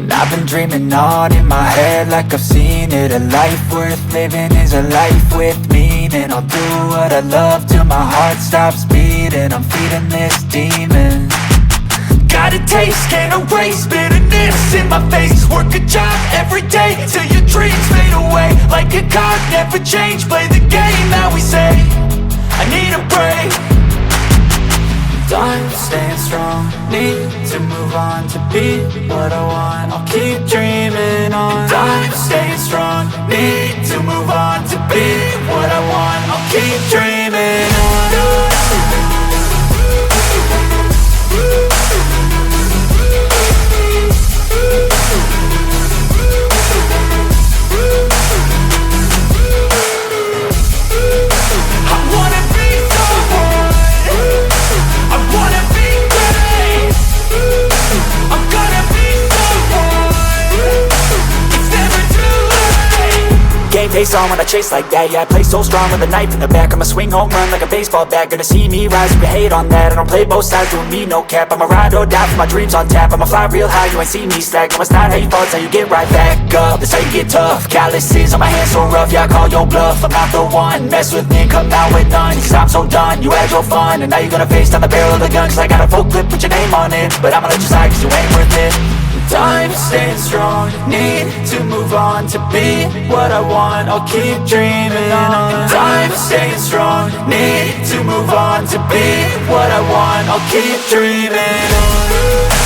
And I've been dreaming on in my head like I've seen it. A life worth living is a life with meaning. I'll do what I love till my heart stops beating. I'm feeding this demon. Got a taste, can't erase bitterness in my face. Work a job every day till your dreams fade away. Like a card, never change, play the game that we say. I need a break. I'm staying strong, need to move on to be what I want. I'll keep dreaming on. I'm staying strong, need to move on to be what I want. I'll keep dreaming on. Face on when I chase like that. Yeah, I play so strong with a knife in the back. I'ma swing home run like a baseball bat. Gonna see me rise, you can hate on that. I don't play both sides, doing me no cap. I'ma ride or die for my dreams on tap. I'ma fly real high, you ain't see me slack. No, it's not how you fall, it's how you get right back up. That's how you get tough. Calluses on my hands so rough, yeah, I call your bluff. I'm not the one, mess with me, come out with none. Cause I'm so done, you had your fun. And now you're gonna face down the barrel of the gun. Cause I got a full clip, put your name on it. But I'ma let you slide cause you ain't worth it. I'm staying strong, need to move on to be what I want. I'll keep dreaming on. I'm staying strong, need to move on to be what I want. I'll keep dreaming on.